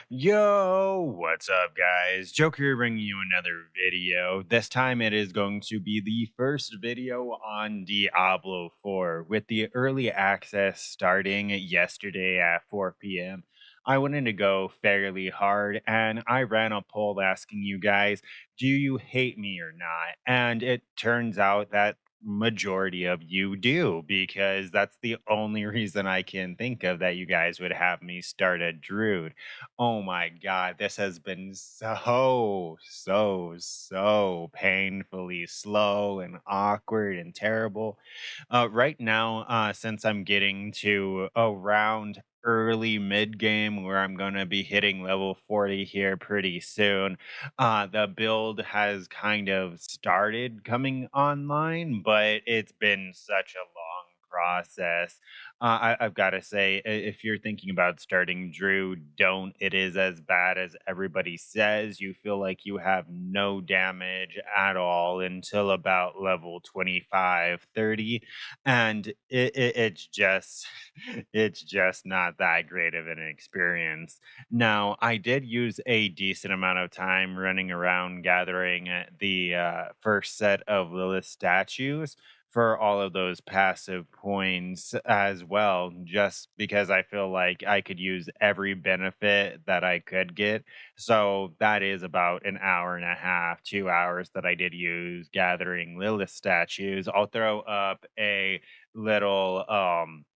Yo, what's up, guys? Joker here bringing you another video. This time it is going to be the first video on Diablo 4 with the early access starting yesterday at 4 p.m. I wanted to go fairly hard and I ran a poll asking you guys, do you hate me or not? And it turns out that majority of you do because that's the only reason I can think of that you guys would have me start a Druid. Oh my God, this has been so painfully slow and awkward and terrible. Right now, since I'm getting to around early mid game where I'm going to be hitting level 40 here pretty soon, the build has kind of started coming online, but it's been such a long process. I've got to say, if you're thinking about starting Drew, don't. It is as bad as everybody says. You feel like you have no damage at all until about level 25, 30, and it's just it's just not that great of an experience. Now, I did use a decent amount of time running around gathering the first set of Lilith statues for all of those passive points as well, just because I feel like I could use every benefit that I could get. So that is about an hour and a half, 2 hours that I did use gathering Lilith statues. I'll throw up a little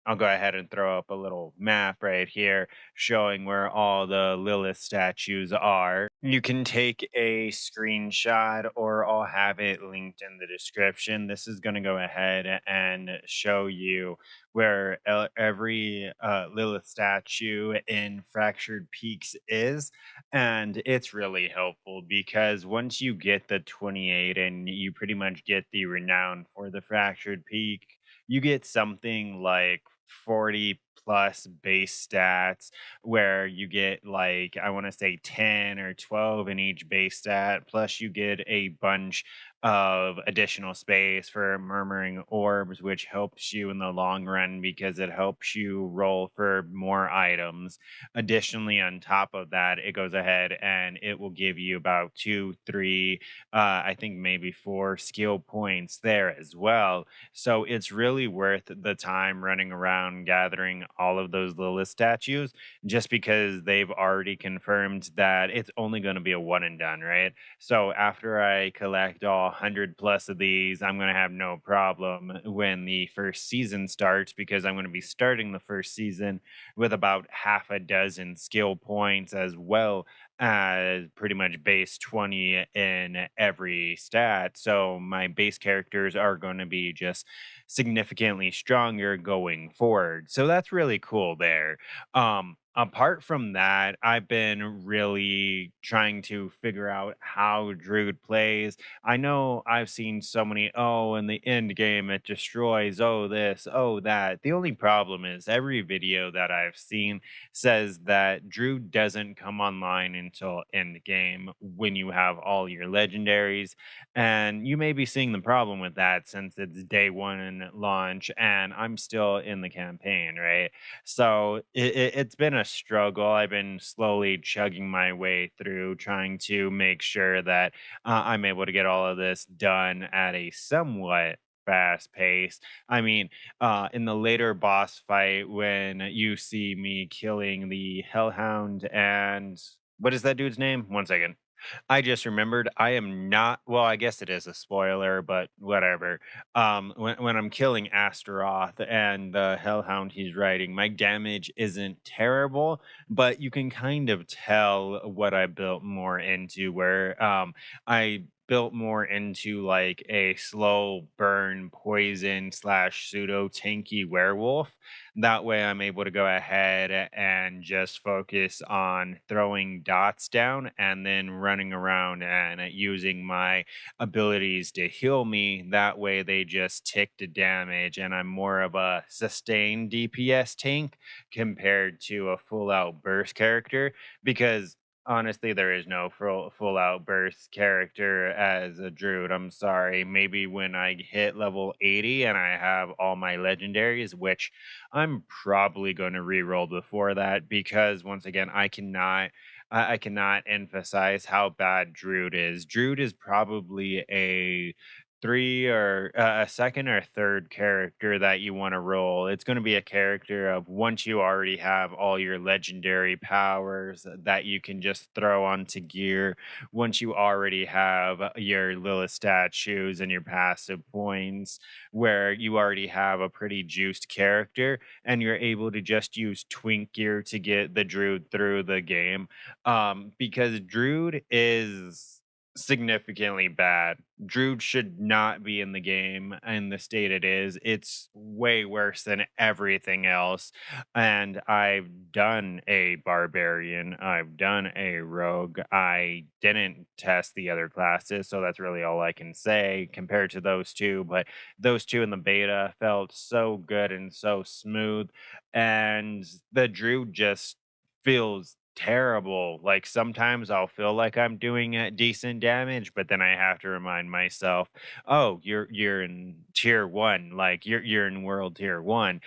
I'll go ahead and throw up a little map right here showing where all the Lilith statues are. You can take a screenshot or I'll have it linked in the description. This is going to go ahead and show you where every Lilith statue in Fractured Peaks is. And it's really helpful because once you get the 28 and you pretty much get the renown for the Fractured Peak, you get something like 40 plus base stats where you get like I want to say 10 or 12 in each base stat, plus you get a bunch of additional space for murmuring orbs, which helps you in the long run because it helps you roll for more items. Additionally, on top of that, it goes ahead and it will give you about two, three, I think maybe four skill points there as well. So it's really worth the time running around gathering all of those Lilith statues just because they've already confirmed that it's only going to be a one and done, right? So after I collect all 100 plus of these, I'm going to have no problem when the first season starts because I'm going to be starting the first season with about half a dozen skill points as well as pretty much base 20 in every stat. So my base characters are going to be just significantly stronger going forward. So that's really cool there. Apart from that, I've been really trying to figure out how Druid plays. I know I've seen so many, oh, in the end game it destroys, oh, this, oh, that. The only problem is every video that I've seen says that Druid doesn't come online until end game when you have all your legendaries. And you may be seeing the problem with that since it's day one in launch and I'm still in the campaign, right? So it's been a struggle. I've been slowly chugging my way through, trying to make sure that I'm able to get all of this done at a somewhat fast pace. I mean, in the later boss fight, when you see me killing the Hellhound and what is that dude's name? One second. I just remembered I am not, well, I guess it is a spoiler, but whatever. When I'm killing Astaroth and the Hellhound he's riding, my damage isn't terrible, but you can kind of tell what I built more into where I built more into like a slow burn poison slash pseudo tanky werewolf. That way I'm able to go ahead and just focus on throwing dots down and then running around and using my abilities to heal me. That way they just tick to damage and I'm more of a sustained DPS tank compared to a full out burst character because Honestly, there is no full out burst character as a druid. I'm sorry. Maybe when I hit level 80 and I have all my legendaries, which I'm probably going to reroll before that because once again, I cannot emphasize how bad Druid is. Druid is probably a three or a second or third character that you want to roll. It's going to be a character of once you already have all your legendary powers that you can just throw onto gear. Once you already have your Lilith statues and your passive points, where you already have a pretty juiced character, and you're able to just use twink gear to get the druid through the game. Because druid is significantly bad. Druid should not be in the game in the state it is. It's way worse than everything else. And I've done a barbarian, I've done a rogue. I didn't test the other classes, so that's really all I can say compared to those two. But those two in the beta felt so good and so smooth. And the Druid just feels terrible. Like sometimes I'll feel like I'm doing decent damage, but then I have to remind myself, "Oh, you're in tier 1, like you're in world tier 1."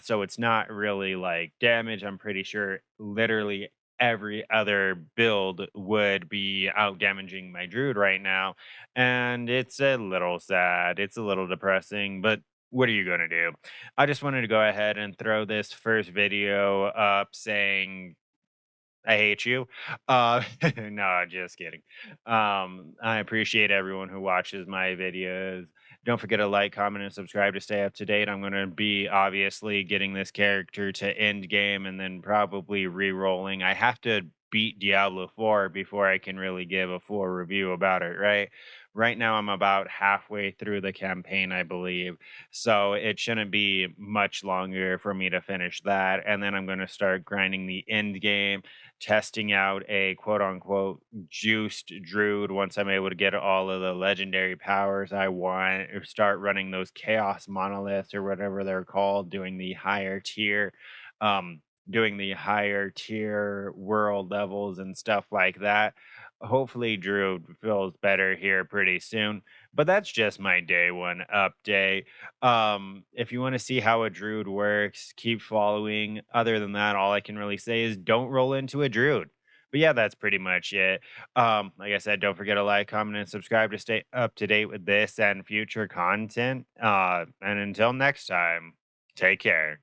So it's not really like damage. I'm pretty sure literally every other build would be out damaging my druid right now, and it's a little sad. It's a little depressing, but what are you going to do? I just wanted to go ahead and throw this first video up saying I hate you. No, just kidding. I appreciate everyone who watches my videos. Don't forget to like, comment, and subscribe to stay up to date. I'm going to be obviously getting this character to end game and then probably re-rolling. I have to beat Diablo 4 before I can really give a full review about it, right? Right now, I'm about halfway through the campaign, I believe. So it shouldn't be much longer for me to finish that. And then I'm going to start grinding the end game, testing out a quote unquote juiced druid once I'm able to get all of the legendary powers I want, or start running those chaos monoliths or whatever they're called, um, doing the higher tier world levels and stuff like that. Hopefully, Druid feels better here pretty soon. But that's just my day one update. If you want to see how a druid works, keep following. Other than that, all I can really say is don't roll into a druid. But yeah, that's pretty much it. Like I said, don't forget to like, comment, and subscribe to stay up to date with this and future content. And until next time, take care.